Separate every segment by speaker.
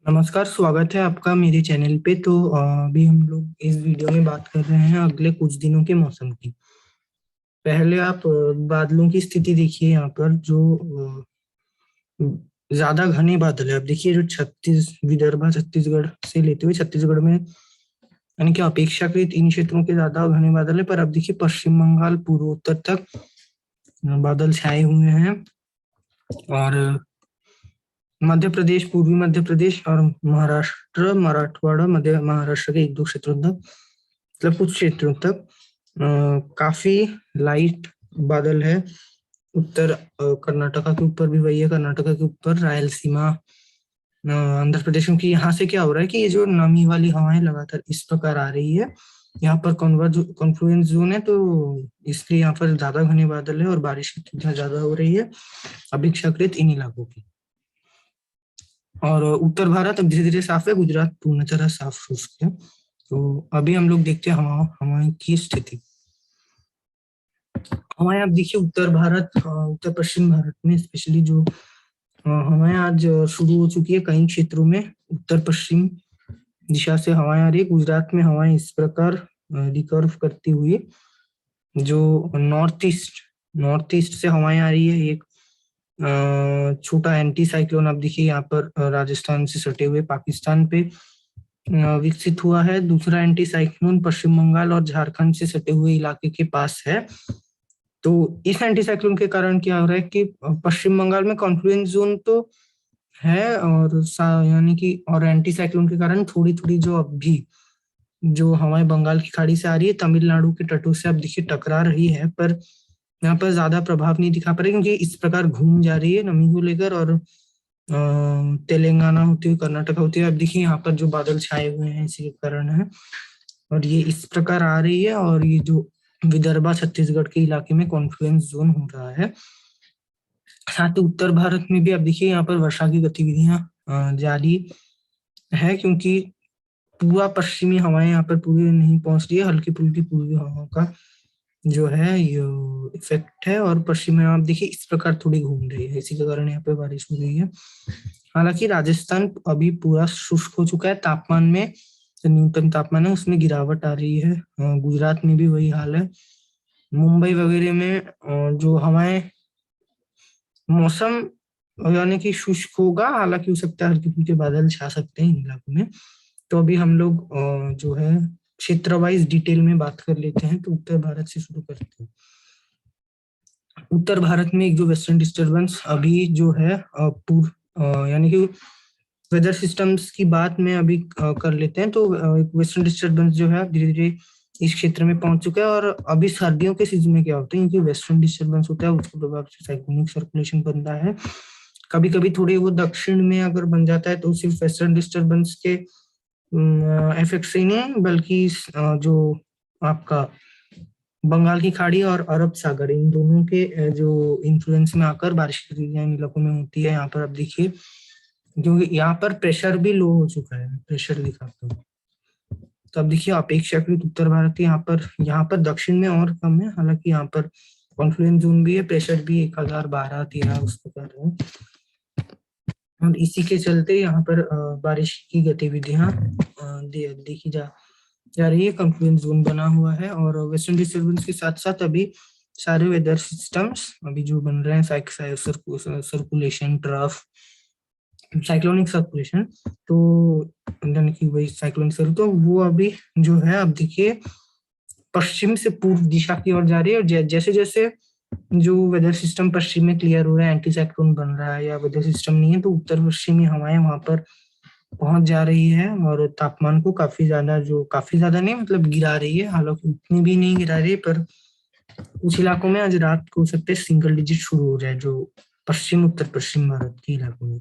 Speaker 1: नमस्कार, स्वागत है आपका मेरे चैनल पे। तो अभी हम लोग इस वीडियो में बात कर रहे हैं अगले कुछ दिनों के मौसम की। पहले आप बादलों की स्थिति देखिए। यहाँ पर जो ज्यादा घने बादल है, अब देखिए जो विदर्भ छत्तीसगढ़ से लेते हुए छत्तीसगढ़ में, यानी कि अपेक्षाकृत इन क्षेत्रों के ज्यादा घने बादल है। पर अब देखिए पश्चिम बंगाल पूर्वोत्तर तक बादल छाए हुए हैं। और मध्य प्रदेश, पूर्वी मध्य प्रदेश और महाराष्ट्र, मराठवाड़ा, मध्य महाराष्ट्र के एक दो क्षेत्रों तक, मतलब कुछ क्षेत्रों तक काफी लाइट बादल है। उत्तर कर्नाटका के ऊपर भी वही है, कर्नाटका के ऊपर रायलसीमा, आंध्र प्रदेश। क्योंकि यहाँ से क्या हो रहा है कि ये जो नमी वाली हवाएं लगातार इस प्रकार आ रही है, यहाँ पर कॉन्फ्लुएंस जोन है, तो इसलिए यहाँ पर ज्यादा घने बादल है और बारिश की संख्या ज्यादा हो रही है अपेक्षाकृत इन इलाकों की। और उत्तर भारत अब धीरे धीरे साफ है, गुजरात पूर्ण तरह साफ शुष्क है। तो अभी हम लोग देखते हैं हवाएं की स्थिति। हवाएं आप देखिए उत्तर भारत, उत्तर पश्चिम भारत में स्पेशली जो हवाएं आज शुरू हो चुकी है कई क्षेत्रों में। उत्तर पश्चिम दिशा से हवाएं आ रही है। गुजरात में हवाएं इस प्रकार रिकर्व करती हुई जो नॉर्थ ईस्ट से हवाएं आ रही है। एक छोटा एंटी साइक्लोन आप देखिए यहाँ पर राजस्थान से सटे हुए पाकिस्तान पे विकसित हुआ है। दूसरा एंटी साइक्लोन पश्चिम बंगाल और झारखंड से सटे हुए इलाके के पास है। तो इस एंटी साइक्लोन के कारण क्या हो रहा है कि पश्चिम बंगाल में कॉन्फ्लुएंस जोन तो है, और यानी कि और एंटी साइक्लोन के कारण थोड़ी थोड़ी जो अब भी जो हवाएं बंगाल की खाड़ी से आ रही है, तमिलनाडु के तटों से अब देखिए टकरा रही है, पर यहाँ पर ज्यादा प्रभाव नहीं दिखा पा रही, क्योंकि इस प्रकार घूम जा रही है नमी को लेकर। और तेलंगाना होते हुए, कर्नाटका होते हुए अब देखिए यहाँ पर जो बादल छाए हुए हैं इसी के कारण है। और ये इस प्रकार आ रही है, और ये जो विदर्भा छत्तीसगढ़ के इलाके में कॉन्फ्लुएंस जोन हो रहा है। साथ ही उत्तर भारत में भी अब देखिए यहाँ पर वर्षा की गतिविधियां जारी है, क्योंकि पूरा पश्चिमी हवाएं यहाँ पर पूरी नहीं पहुंच रही है। हल्की फुल्की पूर्वी हवाओं का जो है ये इफेक्ट है, और पश्चिम में आप देखिए इस प्रकार थोड़ी घूम रही है, इसी के कारण यहाँ पे बारिश हो रही है। हालांकि राजस्थान अभी पूरा शुष्क हो चुका है। तापमान में जो न्यूनतम तापमान है उसमें गिरावट आ रही है। गुजरात में भी वही हाल है। मुंबई वगैरह में जो हवाएं, मौसम यानी कि शुष्क होगा। हालांकि हो सकता है हल्के फुल्के बादल छा सकते हैं इन इलाकों में। तो अभी हम लोग जो है क्षेत्र वाइज डिटेल में बात कर लेते हैं। तो उत्तर भारत से शुरू करते हैं। उत्तर भारत में एक जो वेस्टर्न डिस्टरबेंस अभी जो है पूर्व यानी कि वेदर सिस्टम्स की बात में अभी कर लेते हैं। तो एक वेस्टर्न डिस्टरबेंस जो है धीरे धीरे इस क्षेत्र में पहुंच चुका है। और अभी सर्दियों के सीजन में क्या होता है, क्योंकि वेस्टर्न डिस्टर्बेंस होता है उसके प्रभाव से साइक्लोनिक सर्कुलेशन बनता है। कभी कभी थोड़ी वो दक्षिण में अगर बन जाता है तो सिर्फ वेस्टर्न डिस्टरबेंस के इफेक्ट से ही नहीं, बल्कि जो आपका बंगाल की खाड़ी और अरब सागर, इन दोनों के जो इन्फ्लुएंस में आकर बारिश की गतिविधियां इन इलाकों में होती है। यहाँ पर अब देखिए क्योंकि यहाँ पर प्रेशर भी लो हो चुका है, प्रेशर दिखाता हूँ। तो अब देखिए अपेक्षाकृत उत्तर भारत के यहाँ पर दक्षिण में और कम है। हालांकि यहाँ पर कॉन्फ्लुएंस जोन भी है, प्रेशर भी 1012-13 उस प्रकार है। और इसी के चलते यहाँ पर बारिश की गतिविधियां देखी जा रही है। कॉन्फ्लुएंस जोन बना हुआ है, और वेस्टर्न डिस्टर्बेंस के साथ साथ अभी सारे वेदर सिस्टम्स अभी जो बन रहे हैं, सर्कुलेशन ट्रफ, साइक्लोनिक सर्कुलेशन, तो यानी कि वही साइक्लोनिक सर्कुलेशन, तो वो अभी जो है अब देखिए पश्चिम से पूर्व दिशा की ओर जा रही है। और जैसे जैसे जो वेदर सिस्टम पश्चिम में क्लियर हो रहा है, एंटी साइक्लोन बन रहा है या वेदर सिस्टम नहीं है, तो उत्तर पश्चिमी हवाएं वहां पर पहुंच जा रही है और तापमान को काफी ज्यादा नहीं, मतलब गिरा रही है। हालांकि उतनी भी नहीं गिरा रही है, पर कुछ इलाकों में आज रात को हो सकते हैं सिंगल डिजिट शुरू हो जाए, जो पश्चिम उत्तर पश्चिम भारत के इलाकों में।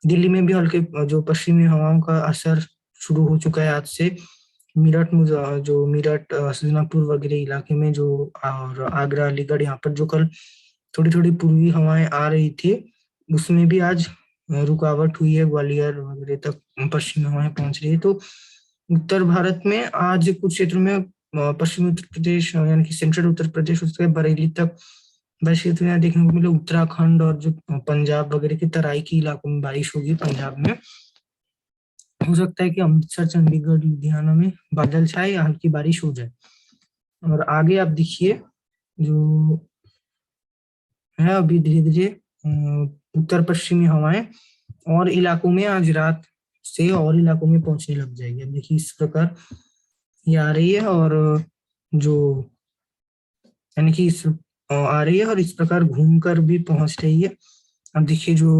Speaker 1: दिल्ली में भी हल्के जो पश्चिमी हवाओं का असर शुरू हो चुका है आज से। मेरठ हसीनापुर वगैरह इलाके में जो, और आगरा अलीगढ़, यहाँ पर जो कल थोड़ी थोड़ी पूर्वी हवाएं आ रही थी, उसमें भी आज रुकावट हुई है। ग्वालियर वगैरह तक पश्चिमी हवाएं पहुंच रही है। तो उत्तर भारत में आज कुछ क्षेत्रों में पश्चिमी उत्तर प्रदेश यानी कि सेंट्रल उत्तर प्रदेश, उसके बरेली तक बारिश की तो देखने को मिले। उत्तराखंड और जो पंजाब वगैरह के तराई के इलाकों में बारिश होगी, पंजाब में। हो सकता है कि अमृतसर, चंडीगढ़, लुधियाना में बादल छाए या हल्की बारिश हो जाए। और आगे आप देखिए जो है अभी धीरे धीरे उत्तर पश्चिमी हवाएं और इलाकों में आज रात से और इलाकों में पहुंचने लग जाएगी। अब देखिए इस प्रकार ये आ रही है और जो यानी कि इस आ रही है और इस प्रकार घूमकर भी पहुंच रही है। अब देखिए जो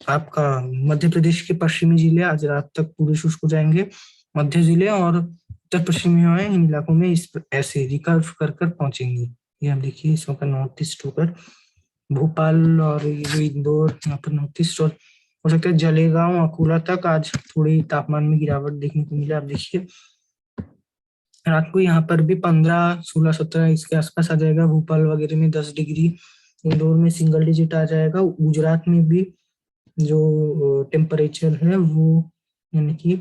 Speaker 1: आपका मध्य प्रदेश के पश्चिमी जिले आज रात तक पूरे शुष्क हो जाएंगे। मध्य जिले और उत्तर पश्चिमी हवाएं इन इलाकों में इस ऐसे रिकर्व कर कर पहुंचेंगी। ये आप देखिए इस वक्त नॉर्थ ईस्ट होकर भोपाल और ये जो इंदौर यहाँ पर नॉर्थ ईस्ट और हो सकता है जलेगांव, अकोला तक आज थोड़ी तापमान में गिरावट देखने को मिले। आप देखिए रात को यहाँ पर भी 15, 16, 17 इसके आसपास आ जाएगा। भोपाल वगैरह में 10 डिग्री, इंदौर में सिंगल डिजिट आ जाएगा। गुजरात में भी जो टेम्परेचर है वो यानी कि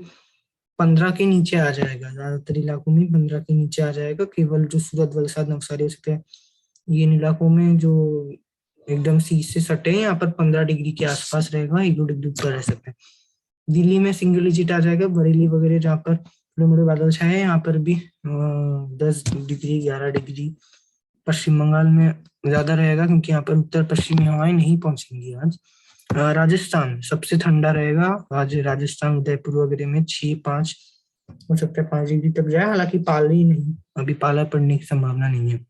Speaker 1: 15 के नीचे आ जाएगा। ज्यादातर इलाकों में 15 के नीचे आ जाएगा। केवल जो सूरत, वलसाड, नवसारी हो सकते हैं ये इन इलाकों में जो एकदम सी से सटे हैं यहाँ पर 15 डिग्री के आसपास रहेगा, 1-2 डिग्री ऊपर रह सकते हैं। दिल्ली में सिंगल डिजिट आ जाएगा। बरेली वगैरह जहाँ पर थोड़े मोटे बादल छाए हैं यहाँ पर भी 10 डिग्री, 11 डिग्री। पश्चिम बंगाल में ज्यादा रहेगा क्योंकि यहाँ पर उत्तर पश्चिमी हवाएं नहीं पहुंचेंगी आज। राजस्थान सबसे ठंडा रहेगा आज। राजस्थान, उदयपुर वगैरह में 6-5 हो सकता है 5 डिग्री तक जाए। हालांकि पाला ही नहीं, अभी पाला पड़ने की संभावना नहीं है।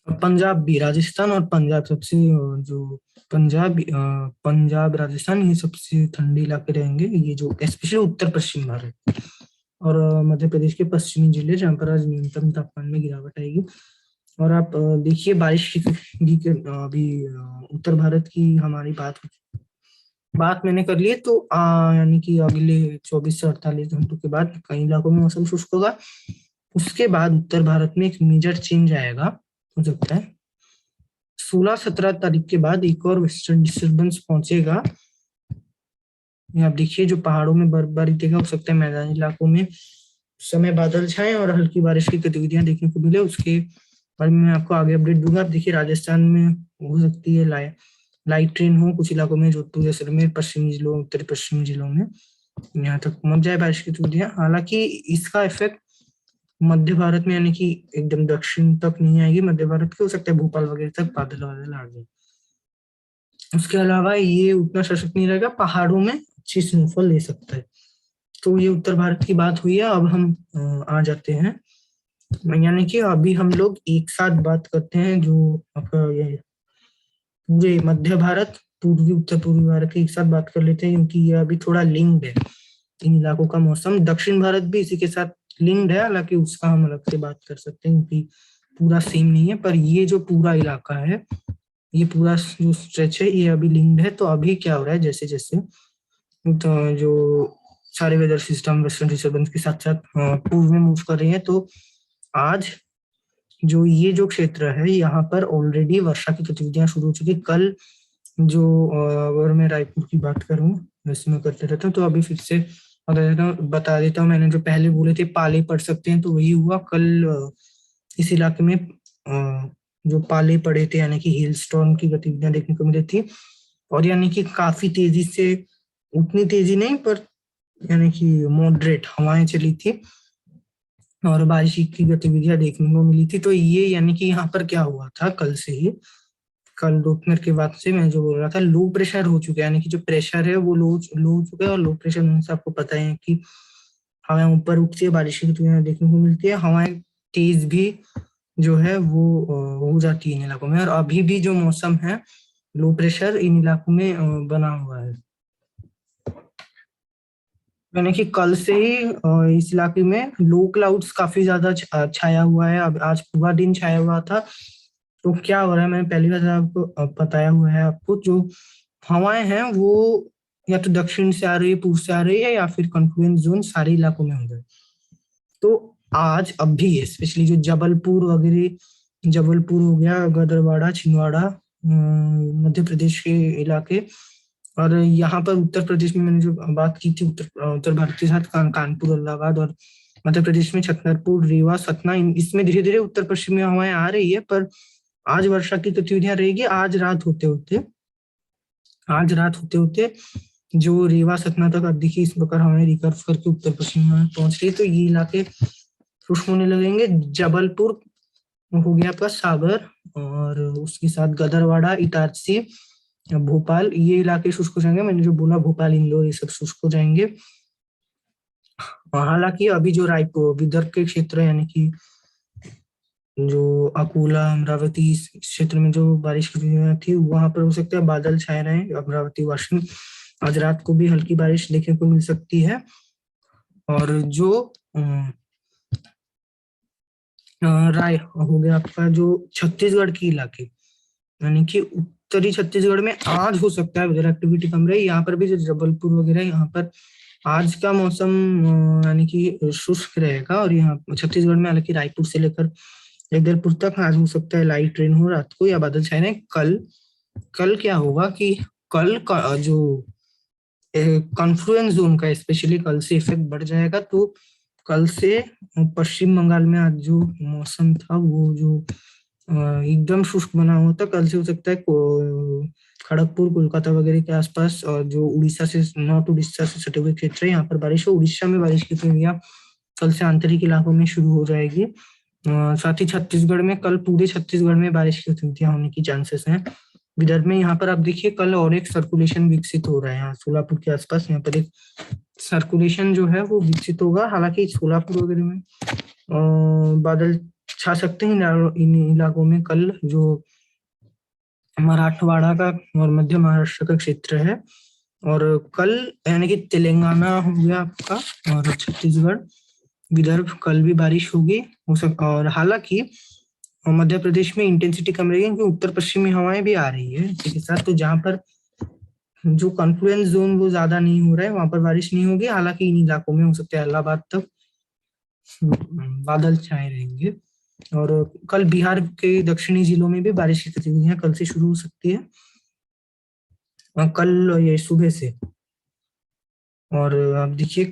Speaker 1: पंजाब भी, राजस्थान और पंजाब सबसे जो पंजाब, राजस्थान ये सबसे ठंडे इलाके रहेंगे। ये जो स्पेशली उत्तर पश्चिम भारत और मध्य प्रदेश के पश्चिमी जिले जहाँ पर आज न्यूनतम तापमान में गिरावट आएगी। और आप देखिए बारिश की अभी उत्तर भारत की हमारी बात मैंने कर ली है। तो यानी कि अगले 24 से 48 घंटों के बाद कई इलाकों में मौसम शुष्क होगा। उसके बाद उत्तर भारत में एक मेजर चेंज आएगा। हो सकता है 16-17 तारीख के बाद एक और वेस्टर्न डिस्टर्बेंस पहुंचेगा। ये आप देखिए जो पहाड़ों में बर्फबारी देगा। हो सकता है मैदानी इलाकों में समय बादल छाए और हल्की बारिश की गतिविधियां देखने को मिले। उसके बारे में मैं आपको आगे अपडेट दूंगा। आप देखिए राजस्थान में हो सकती है लाइट ट्रेन हो कुछ इलाकों में, जोधपुर जैसलमेर, पश्चिमी जिलों, उत्तर पश्चिमी जिलों में यहाँ तक पहुंच जाए बारिश की गतिविधियां। हालांकि इसका इफेक्ट मध्य भारत में यानी कि एकदम दक्षिण तक नहीं आएगी। मध्य भारत के हो सकता है भोपाल वगैरह तक बादल वादल आ जाए। उसके अलावा ये उतना सशक्त नहीं रहेगा, पहाड़ों में अच्छी स्नोफॉल ले सकता है। तो ये उत्तर भारत की बात हुई है। अब हम आ जाते हैं, यानी कि अभी हम लोग एक साथ बात करते हैं जो आपका ये पूरे मध्य भारत, पूर्वी उत्तर पूर्वी भारत की एक साथ बात कर लेते हैं क्योंकि ये अभी थोड़ा लिंक्ड है इन इलाकों का मौसम। दक्षिण भारत भी इसी के साथ लिंक्ड है, हालांकि उसका हम अलग से बात कर सकते हैं क्योंकि पूरा सेम नहीं है। पर ये जो पूरा इलाका है, ये पूरा जो स्ट्रेच है ये अभी लिंक्ड है। तो अभी क्या हो रहा है, जैसे जैसे तो जो सारे वेदर सिस्टम वेस्टर्न डिस्टर्बेंस के साथ साथ पूर्व में मूव कर रही है, तो आज जो ये जो क्षेत्र है यहाँ पर ऑलरेडी वर्षा की गतिविधियां शुरू हो चुकी। कल जो अगर मैं रायपुर की बात करूं वैसे मैं करते रहता हूँ, तो अभी फिर से बता देता हूँ। मैंने जो पहले बोले थे पाले पड़ सकते हैं, तो वही हुआ कल। इस इलाके में जो पाले पड़े थे यानी कि हिल स्टॉर्म की गतिविधियां देखने को मिली थी। और यानी कि काफी तेजी से, उतनी तेजी नहीं पर यानी कि मॉडरेट हवाएं चली थी और बारिश की गतिविधियां देखने को मिली थी। तो ये यानी कि यहाँ पर क्या हुआ था, कल से ही, कल दोपहर के बाद से मैं जो बोल रहा था लो प्रेशर हो चुका है, यानी कि जो प्रेशर है वो लो हो चुका है। और लो प्रेशर होने से आपको पता है कि हवाएं ऊपर उठती है, बारिश की गतिविधियां देखने को मिलती है। हवाएं तेज भी जो है वो हो जाती है इन इलाकों में। और अभी भी जो मौसम है, लो प्रेशर इन इलाकों में बना हुआ है। यानी कि कल से ही इस इलाके में लो क्लाउड्स काफी ज्यादा छाया हुआ है। अब आज पूरा दिन छाया हुआ था। तो क्या हो रहा है, मैंने पहली बार आपको बताया हुआ है आपको, जो हवाएं हैं वो या तो दक्षिण से आ रही है, पूर्व से आ रही है, या फिर कॉन्फ्लुएंस जोन सारे इलाकों में हो गए। तो आज अब भी स्पेशली जो जबलपुर वगैरह, जबलपुर हो गया, गदरवाड़ा, छिंदवाड़ा, मध्य प्रदेश के इलाके, और यहाँ पर उत्तर प्रदेश में मैंने जो बात की थी उत्तर भारत के साथ कानपुर, इलाहाबाद, और मध्य प्रदेश में छतरपुर, रीवा, सतना, इसमें धीरे धीरे उत्तर पश्चिमी हवाएं आ रही है। पर आज वर्षा की गतिविधियां रहेगी। आज रात होते होते जो रीवा सतना तक अब देखिए इस प्रकार हमें रिकर्व करके उत्तर पश्चिम में पहुंच रही है, तो ये इलाके शुष्क होने लगेंगे। जबलपुर हो गया आपका, सागर, और उसके साथ गदरवाड़ा, इटारसी, भोपाल, ये इलाके शुष्क हो जाएंगे। मैंने जो बोला भोपाल, इंदौर, ये सब शुष्क हो जाएंगे। हालांकि अभी जो रायपुर विदर्भ के क्षेत्र यानी कि जो अकोला, अमरावती, इस क्षेत्र में जो बारिश की संभावना थी, वहां पर हो सकता है बादल छाए रहे। अमरावती, वाशिम, आज रात को भी हल्की बारिश देखने को मिल सकती है। और जो राय हो गया आपका, जो छत्तीसगढ़ के इलाके यानी कि उत्तरी छत्तीसगढ़ में आज हो सकता है वेदर एक्टिविटी कम रही। यहाँ पर भी जो जबलपुर वगैरह, यहाँ पर आज का मौसम यानी कि शुष्क रहेगा। और यहाँ छत्तीसगढ़ में हालांकि रायपुर से लेकर जगदलपुर तक आज हो सकता है लाइट रेन हो रात को या बादल छाए रहे। कल क्या होगा कि कल का जो कॉन्फ्लुएंस जोन का स्पेशली कल से इफेक्ट बढ़ जाएगा। तो कल से पश्चिम बंगाल में आज जो मौसम था वो जो एकदम शुष्क बना हुआ था, कल से हो सकता है खड़गपुर, कोलकाता वगैरह के आसपास, और जो उड़ीसा से, नॉर्थ उड़ीसा से सटे हुए क्षेत्र है, यहाँ पर बारिश हो। उड़ीसा में बारिश की प्रक्रिया कल से आंतरिक इलाकों में शुरू हो जाएगी। साथ ही छत्तीसगढ़ में कल पूरे छत्तीसगढ़ में बारिश की गतिविधियां होने की चांसेस हैं। विदर्भ में यहाँ पर आप देखिए कल और एक सर्कुलेशन विकसित हो रहा है। यहाँ सोलापुर के आसपास यहाँ पर एक सर्कुलेशन जो है वो विकसित होगा। हालांकि सोलापुर वगैरह में बादल छा सकते हैं इन इलाकों में कल। जो मराठवाड़ा का और मध्य महाराष्ट्र का क्षेत्र है, और कल यानी कि तेलंगाना हो गया आपका और छत्तीसगढ़, विदर्भ, कल भी बारिश होगी हो सक। और हालांकि मध्य प्रदेश में इंटेंसिटी कम रहेगी क्योंकि उत्तर पश्चिमी हवाएं भी आ रही है इसी के साथ। तो जहां पर जो कॉन्फ्लुएंस जोन वो ज्यादा नहीं हो रहा है, वहां पर बारिश नहीं होगी। हालांकि इन इलाकों में हो सकता है इलाहाबाद तक बादल छाए रहेंगे। और कल बिहार के दक्षिणी जिलों में भी बारिश की गतिविधियां कल से शुरू हो सकती है, कल ये सुबह से। और आप देखिए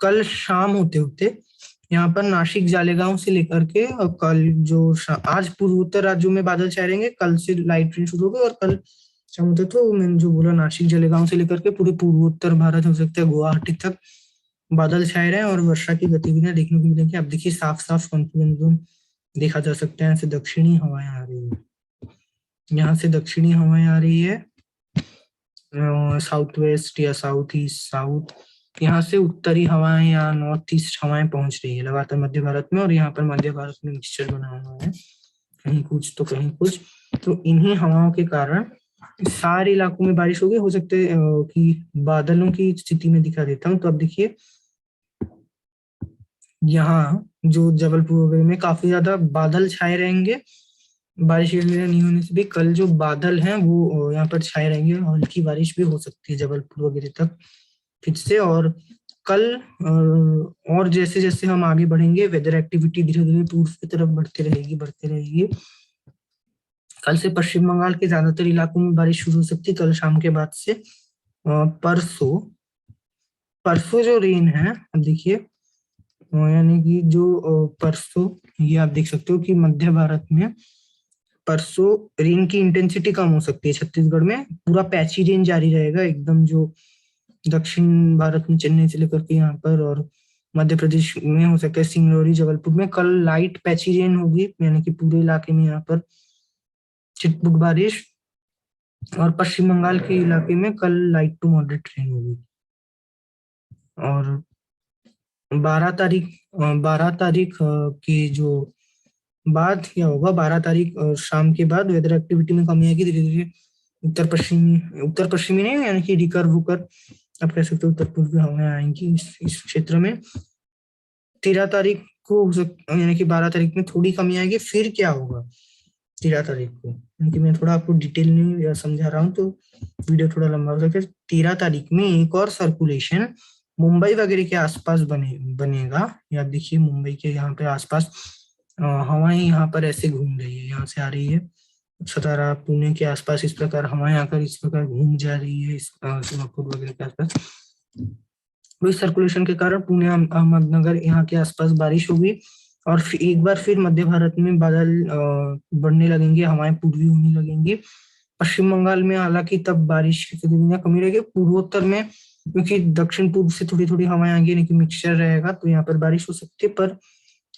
Speaker 1: कल शाम होते होते यहाँ पर नासिक, जालेगांव से लेकर के, और कल जो आज पूर्वोत्तर राज्यों में बादल छाए रहेंगे, कल से लाइट रेन शुरू होगी। और कल शाम होते तो मैंने जो बोला नासिक, जालेगांव से लेकर के पूरे पूर्वोत्तर भारत हो सकता है गुवाहाटी तक बादल छाए रहे और वर्षा की गतिविधियां देखने को मिलेंगी। अब देखिए साफ साफ कॉन्फ्लुएंस जोन देखा जा सकता है। यहाँ से दक्षिणी हवाएं आ रही है, यहाँ से दक्षिणी हवाएं आ रही है, साउथ वेस्ट या साउथ ईस्ट, साउथ, यहाँ से उत्तरी हवाएं या नॉर्थ ईस्ट हवाएं पहुंच रही है लगातार मध्य भारत में। और यहाँ पर मध्य भारत में मिक्सचर बना हुआ है, कहीं कुछ तो कहीं कुछ। तो इन्हीं हवाओं के कारण सारे इलाकों में बारिश होगी। हो सकते कि बादलों की स्थिति में दिखा देता हूँ। तो अब देखिए यहाँ जो जबलपुर वगैरह में काफी ज्यादा बादल छाए रहेंगे। बारिश वगैरह नहीं होने से भी कल जो बादल हैं वो यहाँ पर छाए रहेंगे। हल्की बारिश भी हो सकती है जबलपुर वगैरह तक फिर से। और कल और जैसे जैसे हम आगे बढ़ेंगे वेदर एक्टिविटी धीरे धीरे पूर्व की तरफ बढ़ते रहेगी। कल से पश्चिम बंगाल के ज्यादातर इलाकों में बारिश शुरू हो सकती है कल शाम के बाद से। परसों परसों जो रेन है, अब देखिए यानी कि जो परसों, ये आप देख सकते हो कि मध्य भारत में परसों रेन की इंटेंसिटी कम हो सकती है। छत्तीसगढ़ में पूरा पैची रेन जारी रहेगा एकदम, जो दक्षिण भारत में चेन्नई से लेकर के यहाँ पर, और मध्य प्रदेश में हो सकता है सिंगरौली, जबलपुर में कल लाइट पैची रेन होगी यानी कि पूरे इलाके में यहाँ पर छिटपुट बारिश। और पश्चिम बंगाल के इलाके में कल लाइट टू मॉडरेट रेन होगी। और 12 तारीख की जो बाद क्या होगा, 12 तारीख शाम के बाद वेदर एक्टिविटी में कमी आएगी धीरे धीरे। उत्तर पश्चिमी नहीं यानी कि रिकर्व होकर आप कह सकते हो उत्तर पूर्वी हवाएं आएंगी इस क्षेत्र में। 13 तारीख को यानी कि 12 तारीख में थोड़ी कमी आएगी। फिर क्या होगा 13 तारीख को, यानी कि मैं थोड़ा आपको डिटेल में समझा रहा हूँ तो वीडियो थोड़ा लंबा हो सकता है। 13 तारीख में एक और सर्कुलेशन मुंबई वगैरह के आसपास बनेगा। या देखिए मुंबई के यहाँ पे आसपास हवाएं यहाँ पर ऐसे घूम रही है, यहाँ से आ रही है सतारा, पुणे के आसपास इस प्रकार हवाएं आकर इस प्रकार घूम जा रही है सोलापुर वगैरह के आसपास। तो इस सर्कुलेशन के कारण पुणे, अहमदनगर यहाँ के आसपास बारिश होगी। और एक बार फिर मध्य भारत में बादल बढ़ने लगेंगे, हवाएं पूर्वी होने लगेंगी। पश्चिम बंगाल में हालांकि तब बारिश की गतिविधियां कमी रहेगी। पूर्वोत्तर में क्योंकि दक्षिण पूर्व से थोड़ी थोड़ी हवाएं आएंगी, यानी कि मिक्सचर रहेगा, तो यहाँ पर बारिश हो सकती है। पर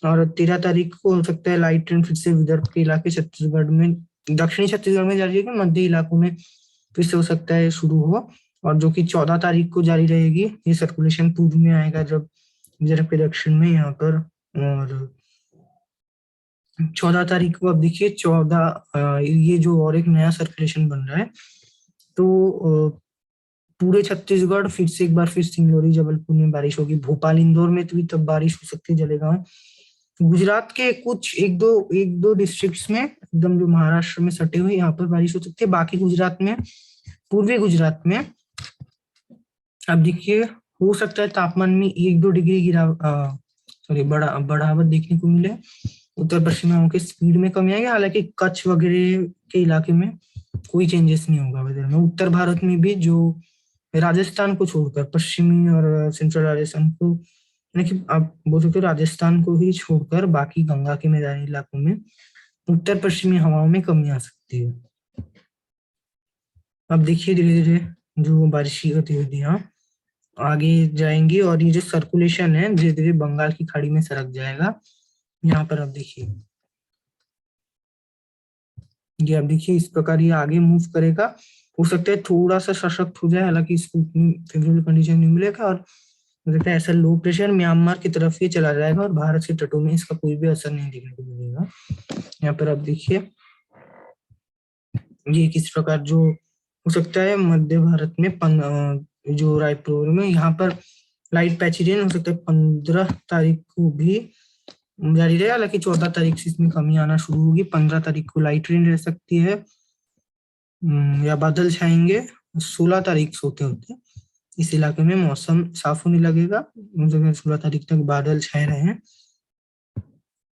Speaker 1: और 13 तारीख को हो सकता है लाइट ट्रेंड फिर से विदर्भ के इलाके, छत्तीसगढ़ में, दक्षिणी छत्तीसगढ़ में जारी रहेगी, मध्य इलाकों में फिर से हो सकता है शुरू हो। और जो कि 14 तारीख को जारी रहेगी। ये सर्कुलेशन पूर्व में आएगा जब विदर्भ के दक्षिण में यहाँ पर। और 14 तारीख को अब देखिए 14 ये जो और एक नया सर्कुलेशन बन रहा है, तो पूरे छत्तीसगढ़ फिर से एक बार फिर सिंगरौली जबलपुर में बारिश होगी। भोपाल इंदौर में तो भी तब बारिश हो सकती है, जलेगांव। गुजरात के कुछ एक दो डिस्ट्रिक्ट्स में एकदम जो महाराष्ट्र में सटे हुए, यहाँ पर बारिश हो सकती है। बाकी गुजरात में, पूर्वी गुजरात में अब देखिए हो सकता है तापमान में 1-2 डिग्री बढ़ावट देखने को मिले। उत्तर पश्चिम हवाओं की स्पीड में कमी आएगी। हालांकि कच्छ वगैरह के इलाके में कोई चेंजेस नहीं होगा वेदर में। उत्तर भारत में भी जो राजस्थान को छोड़कर, पश्चिमी और सेंट्रल राजस्थान को, यानी कि आप बोल सकते हो राजस्थान को ही छोड़कर बाकी गंगा के मैदानी इलाकों में उत्तर पश्चिमी हवाओं में कमी आ सकती है। अब देखिए धीरे धीरे जो बारिश की गतिविधियां आगे जाएंगी और ये जो सर्कुलेशन है धीरे धीरे बंगाल की खाड़ी में सरक जाएगा। यहाँ पर अब देखिए ये, अब देखिए इस प्रकार ये आगे मूव करेगा। हो सकता है थोड़ा सा सशक्त हो जाए, हालांकि इसको उतनी फेवरेबल कंडीशन नहीं मिलेगा। और मुझे लगता है ऐसा लो प्रेशर म्यांमार की तरफ ये चला जाएगा और भारत के तटों में इसका कोई भी असर नहीं देखने को मिलेगा। यहाँ पर आप देखिए ये किस प्रकार जो हो सकता है मध्य भारत में जो रायपुर में यहाँ पर लाइट पैची रेन हो सकता है 15 तारीख को भी जारी रहेगा। हालांकि 14 तारीख से इसमें कमी आना शुरू होगी। 15 तारीख को लाइट रेन रह सकती है या बादल छाएंगे। 16 तारीख से होते होते इस इलाके में मौसम साफ होने लगेगा। 16 तारीख तक बादल छाए रहे हैं।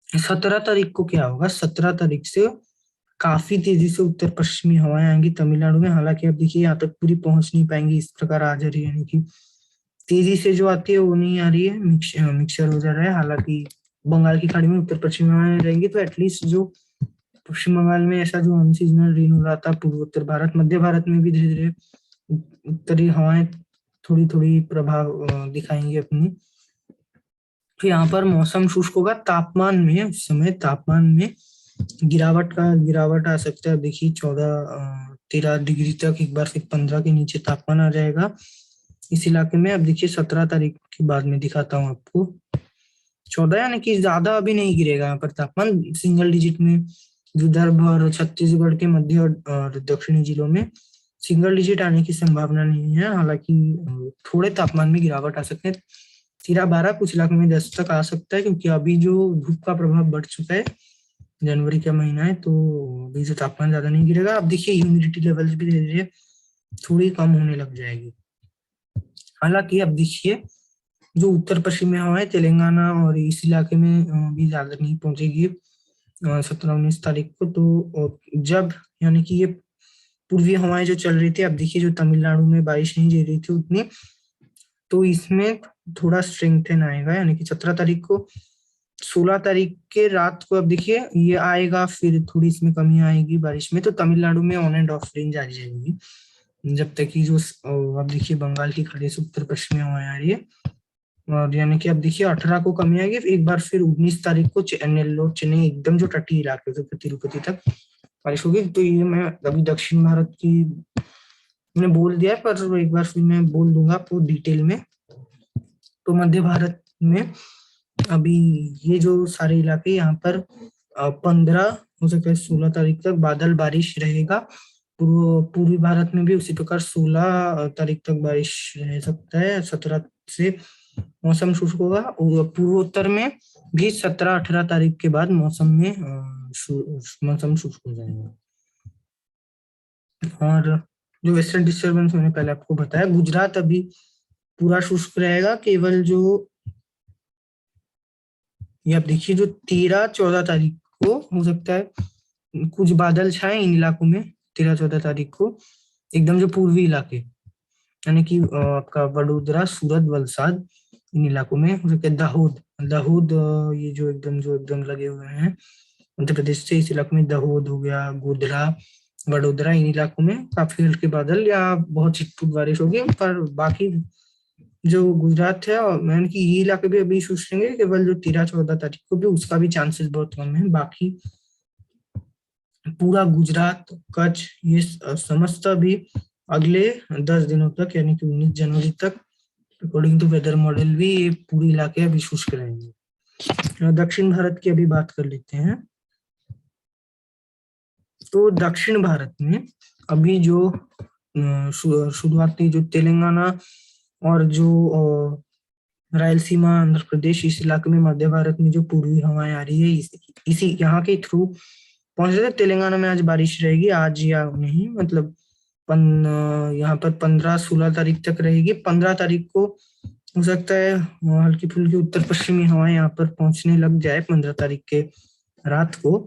Speaker 1: 17 तारीख को क्या होगा? 17 तारीख से काफी तेजी से उत्तर पश्चिमी हवाएं आएंगी तमिलनाडु में। हालांकि अब देखिए यहाँ तक पूरी पहुंच नहीं पाएंगी, इस प्रकार आ जा रही है, यानी कि तेजी से जो आती है वो नहीं आ रही है, मिक्सचर हो जा रहा है। हालांकि बंगाल की खाड़ी में उत्तर पश्चिमी हवाएं रहेंगी, तो एटलीस्ट जो पश्चिम बंगाल में ऐसा जो अनसीजनल रेन हो रहा था, पूर्वोत्तर भारत, मध्य भारत में भी धीरे धीरे उत्तरी हवाएं थोड़ी थोड़ी प्रभाव दिखाएंगी अपनी। तो यहाँ पर मौसम शुष्क होगा। तापमान में उस समय तापमान में गिरावट आ सकता है। देखिए 13 डिग्री तक, एक बार फिर 15 के नीचे तापमान आ जाएगा इस इलाके में। अब देखिए 17 तारीख के बाद में दिखाता हूँ आपको। 14 यानी कि ज्यादा अभी नहीं गिरेगा यहाँ पर तापमान, सिंगल डिजिट में विदर्भ और छत्तीसगढ़ के मध्य और दक्षिणी जिलों में सिंगल डिजिट आने की संभावना नहीं है। हालांकि थोड़े तापमान में गिरावट आ सकते हैं। 13-12, कुछ इलाकों में 10 तक आ सकता है, क्योंकि अभी जो धूप का प्रभाव बढ़ चुका है, जनवरी का महीना है, तो अभी से तापमान ज्यादा नहीं गिरेगा। अब देखिए ह्यूमिडिटी लेवल्स भी धीरे धीरे थोड़ी कम होने लग जाएगी। हालांकि अब देखिए जो उत्तर पश्चिमी हवाएं तेलंगाना और इस इलाके में भी ज्यादा नहीं पहुंचेगी 17-19 तारीख को। तो जब यानी कि ये पूर्वी हवाएं जो चल रही थी, अब देखिए जो तमिलनाडु में बारिश नहीं दे रही थी उतनी, तो इसमें थोड़ा स्ट्रेंथन आएगा, यानी कि 17 तारीख को। 16 तारीख के रात को अब देखिए ये आएगा, फिर थोड़ी इसमें कमी आएगी बारिश में। तो तमिलनाडु में ऑन एंड ऑफ रेंज आ जाएगी जब तक कि जो अब देखिए बंगाल की खाड़ी से उत्तर पश्चिमी हवाएं आ रही है। और यानी कि अब देखिए 18 को कमी आएगी। एक बार फिर 19 तारीख को चेन्नई एकदम जो तटीय इलाके थे तिरुपति तक बारिश होगी। तो ये मैं अभी दक्षिण भारत की मैंने बोल दिया है, पर एक बार फिर मैं बोल दूंगा आपको डिटेल में। तो मध्य भारत में अभी ये जो सारे इलाके यहाँ पर 15 हो सकता है 16 तारीख तक बादल बारिश रहेगा। पूर्वी भारत में भी उसी प्रकार 16 तारीख तक बारिश रह सकता है। 17 से मौसम शुष्क होगा। पूर्वोत्तर में भी 17-18 तारीख के बाद मौसम शुष्क हो जाएगा। और जो वेस्टर्न डिस्टर्बेंस मैंने पहले आपको बताया, गुजरात अभी पूरा शुष्क रहेगा। केवल जो ये आप देखिए जो 13-14 तारीख को हो सकता है कुछ बादल छाए इन इलाकों में। 13-14 तारीख को एकदम जो पूर्वी इलाके, यानी कि आपका वडोदरा, सूरत, वलसाड, इन इलाकों में हो सकता है। दाहोद ये जो एकदम लगे हुए हैं मध्य प्रदेश से, इस इलाके में दाहोद हो गया, गोधरा, वडोदरा, इन इलाकों में काफी हल्के बादल या बहुत छिटपुट बारिश होगी। पर बाकी जो गुजरात है और मैंने कि ये इलाके भी अभी शुष्क रहेंगे, केवल जो 13-14 तारीख को भी उसका भी चांसेस बहुत कम है। बाकी पूरा गुजरात, कच्छ, ये समस्त भी अगले 10 दिनों तक यानी कि 19 जनवरी तक अकॉर्डिंग टू वेदर मॉडल भी ये पूरे इलाके अभी शुष्क रहेंगे। दक्षिण भारत की अभी बात कर लेते हैं। तो दक्षिण भारत में अभी जो शुरुआती जो तेलंगाना और जो रायलसीमा, आंध्र प्रदेश, इस इलाके में मध्य भारत में जो पूर्वी हवाएं आ रही है, इसी यहाँ के थ्रू पहुंच रहे। तेलंगाना में आज बारिश रहेगी, आज या नहीं, मतलब यहाँ पर 15-16 तारीख तक रहेगी। 15 तारीख को हो सकता है हल्की फुल्की उत्तर पश्चिमी हवाएं यहाँ पर पहुंचने लग जाए 15 तारीख के रात को।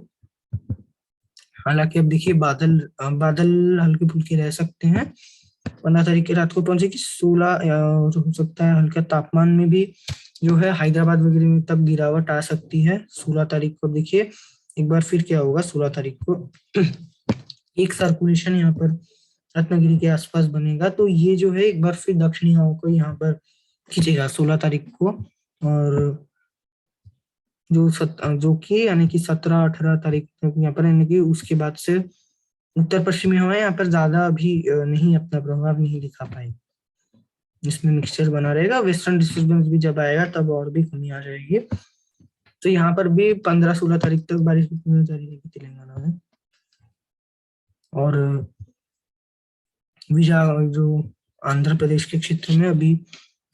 Speaker 1: हालांकि अब देखिए बादल बादल हल्के फुल्के रह सकते हैं। 15 तारीख की रात को पहुंचेगी। 16 हो सकता है हल्का तापमान में भी जो है हैदराबाद वगैरह में तक गिरावट आ सकती है। 16 तारीख को देखिए एक बार फिर क्या होगा। 16 तारीख को एक सर्कुलेशन यहाँ पर रत्नागिरी के आसपास बनेगा, तो ये जो है एक बार फिर दक्षिणी हवाओं को यहाँ पर खींचेगा 16 तारीख को। और जो कि यानी कि 17-18 तारीख तक यहाँ पर, यानी कि उसके बाद से उत्तर पश्चिमी हवाएं यहाँ पर ज्यादा अभी नहीं अपना प्रभाव नहीं दिखा पाएगी। इसमें मिक्सचर बना रहेगा। वेस्टर्न डिस्टर्बेंस भी जब आएगा तब और भी कमी आ जाएगी। तो यहाँ पर भी 15-16 तारीख तक बारिश जारी रहेगी तेलंगाना में। और जो आंध्र प्रदेश के क्षेत्र में अभी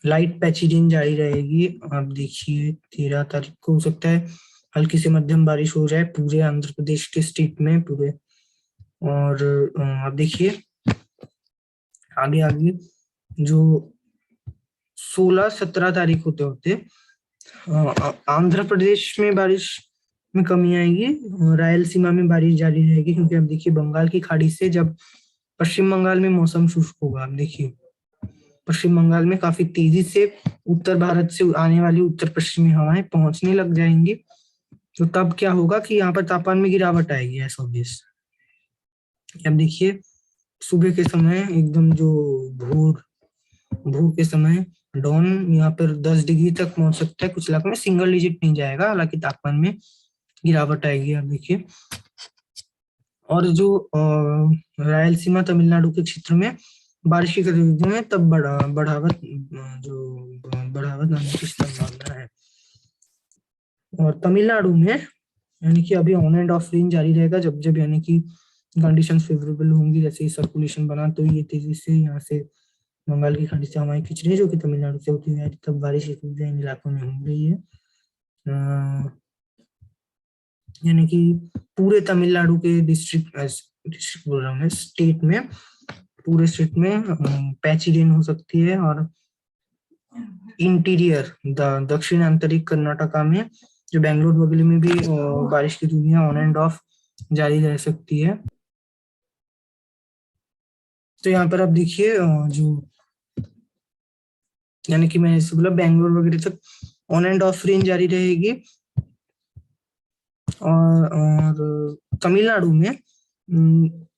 Speaker 1: लाइट पैची रेन जारी रहेगी। आप देखिए 13 तारीख को हो सकता है हल्की से मध्यम बारिश हो जाए पूरे आंध्र प्रदेश के स्टेट में पूरे। और आप देखिए आगे आगे जो 16-17 तारीख होते होते आंध्र प्रदेश में बारिश में कमी आएगी। रायलसीमा में बारिश जारी रहेगी, क्योंकि अब देखिए बंगाल की खाड़ी से जब पश्चिम बंगाल में मौसम शुष्क होगा। आप देखिए पश्चिम बंगाल में काफी तेजी से उत्तर भारत से आने वाली उत्तर पश्चिमी हवाएं पहुंचने लग जाएंगी। तो तब क्या होगा कि यहाँ पर तापमान में गिरावट आएगी। ऐसा अब देखिए सुबह के समय एकदम जो भोर के समय डॉन यहाँ पर 10 डिग्री तक पहुंच सकता है। कुछ इलाकों में सिंगल डिजिट नहीं जाएगा, हालांकि तापमान में गिरावट आएगी। आप देखिए और जो रायलसीमा तमिलनाडु के क्षेत्र में बारिश की गतिविधियों में तब बढ़ावट आने की संभावना है। और तमिलनाडु में यानी कि अभी ऑन एंड ऑफ रेंज जारी रहेगा। जब जब यानी कि कंडीशंस फेवरेबल होंगी, जैसे ही सर्कुलेशन बना तो ये तेजी से यहाँ से बंगाल की खाड़ी से हवाएं खींच रही है जो कि तमिलनाडु से होती है, तब बारिश इन इलाकों में हो रही है। यानी कि पूरे तमिलनाडु के डिस्ट्रिक्ट बोल रहा हूँ मैं, स्टेट में, पूरे स्टेट में पैची रेन हो सकती है। और इंटीरियर दक्षिण आंतरिक कर्नाटका में जो बेंगलुरु वगैरह में भी बारिश की धूलियां ऑन एंड ऑफ जारी रह सकती है। तो यहाँ पर आप देखिए जो यानी कि मैंने इससे बोला बेंगलुरु वगैरह तक ऑन एंड ऑफ रेंज जारी रहेगी। और तमिलनाडु में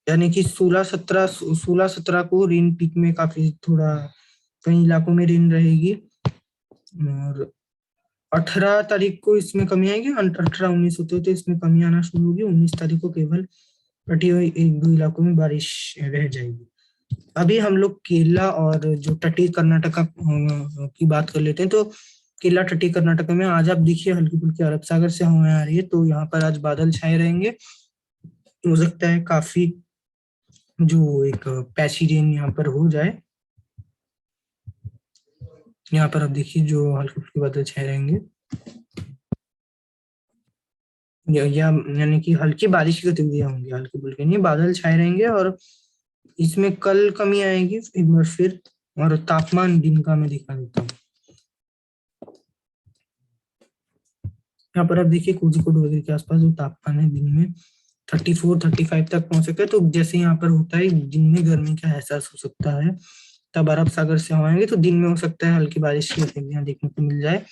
Speaker 1: यानी कि 16-17 को रेन पीक में काफी थोड़ा कई इलाकों में रेन रहेगी। और 18 तारीख को इसमें कमी आएगी। 18-19 होते होते इसमें कमी आना शुरू होगी। 19 तारीख को केवल कटी हुई 1-2 इलाकों में बारिश रह जाएगी। अभी हम लोग केरला और जो तटीय कर्नाटका की बात कर लेते हैं। तो केरला तटीय कर्नाटका में आज आप देखिए हल्की फुल्की अरब सागर से हवाएं आ रही है, तो यहाँ पर आज बादल छाए रहेंगे। हो सकता है काफी जो एक पैची रेन यहाँ पर हो जाए। यहाँ पर आप देखिए जो हल्के फुल्के बादल छाए रहेंगे यानी कि हल्की बारिश की गतिविधियां होंगी, हल्के फुल्के नहीं, बादल छाए रहेंगे। और इसमें कल कमी आएगी एक बार फिर। और तापमान दिन का मैं दिखा देता हूँ। यहाँ पर आप देखिए कोझिकोड वगैरह के आसपास जो तापमान है दिन में 34-35 तक पहुंच सकता है। तो जैसे यहाँ पर होता है दिन में गर्मी का एहसास हो सकता है, तब अरब सागर से हवाएंगे तो दिन में हो सकता है हल्की बारिश की गतिविधियां देखने को मिल जाए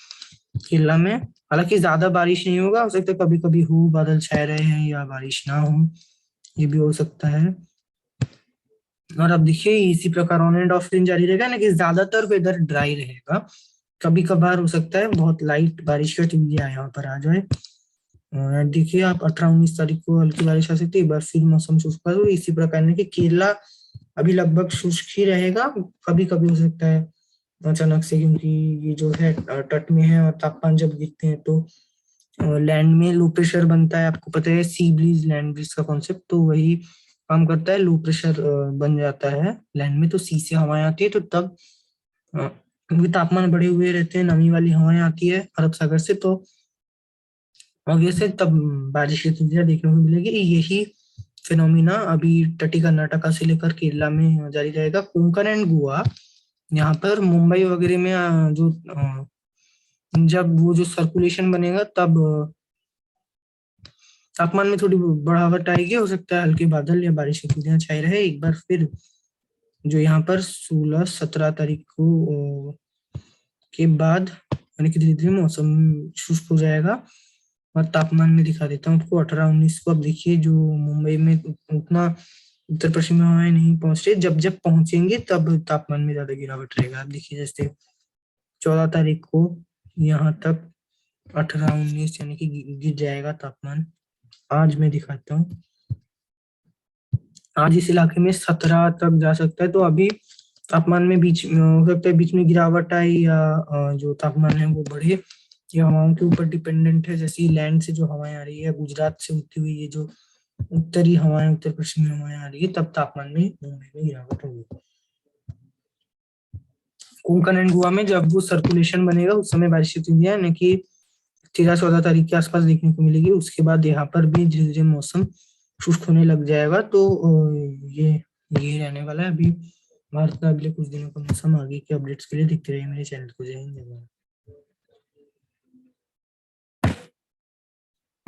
Speaker 1: केरला में। हालांकि ज्यादा बारिश नहीं होगा, हो सकता है कभी कभी हो, बादल छाए रहे हैं या बारिश ना हो। ये भी हो सकता है। और अब देखिए इसी प्रकार ऑन एंड ऑफ दिन जारी रहेगा ना, कि ज्यादातर वेदर ड्राई रहेगा। कभी कभार हो सकता है बहुत लाइट बारिश का टिबिया यहाँ पर आ जाए। देखिए आप 18-19 तारीख को हल्की बारिश आ सकती है, एक बार फिर मौसम शुष्क होगा। तो इसी प्रकार ने कि केरला अभी लगभग शुष्क ही रहेगा। कभी कभी हो सकता है अचानक से, क्योंकि ये जो है तट में है और तापमान जब गिरते हैं तो लैंड में लो प्रेशर बनता है। आपको पता है सी ब्रीज लैंड ब्रीज का कॉन्सेप्ट, तो वही काम करता है। लो प्रेशर बन जाता है लैंड में, तो सी से हवाएं आती है, तो तब क्योंकि तापमान बढ़े हुए रहते हैं, नमी वाली हवाएं आती है अरब सागर से, तो ऑब्वियस है तब बारिश की स्थितियां देखने को मिलेगी। यही फिनोमिना अभी तटी कर्नाटका से लेकर केरला में जारी रहेगा। कोंकण एंड गोवा, यहाँ पर मुंबई वगैरह में जब वो जो सर्कुलेशन बनेगा तब तापमान में थोड़ी बढ़ावट आएगी। हो सकता है हल्के बादल या बारिश की स्थितियां छाई रहे एक बार फिर। जो यहाँ पर 16-17 तारीख को के बाद यानी कि धीरे धीरे मौसम शुष्क हो जाएगा। और तापमान में दिखा देता हूँ आपको 18-19 को। अब देखिए जो मुंबई में उतना उत्तर पश्चिमी हवाएं नहीं पहुंच रही, जब जब पहुंचेंगे तब तापमान में ज्यादा गिरावट रहेगा। आप देखिए जैसे 14 तारीख को यहाँ तक 18-19 यानी कि गिर जाएगा तापमान। आज मैं दिखाता हूँ, आज इस इलाके में 17 तक जा सकता है। तो अभी तापमान में बीच में हो सकता है, बीच में गिरावट आई या जो तापमान है वो बढ़े। ये हवाओं के ऊपर डिपेंडेंट है। जैसे लैंड से जो हवाएं आ रही है, गुजरात से होती हुई ये जो उत्तरी हवाएं, उत्तर पश्चिमी हवाएं आ रही है, तब तापमान में मुंबई में गिरावट होगी। कोंकण एंड गोवा में जब वो सर्कुलेशन बनेगा उस समय बारिश की स्थितियां यानी कि 13-14 तारीख के आसपास देखने को मिलेगी। उसके बाद यहाँ पर भी धीरे धीरे मौसम शुष्क होने लग जाएगा। तो ये रहने वाला है अभी भारत का अगले कुछ दिनों का मौसम। आगे के अपडेट्स के लिए देखते रहिए मेरे चैनल को। जय हिंद, जय भारत।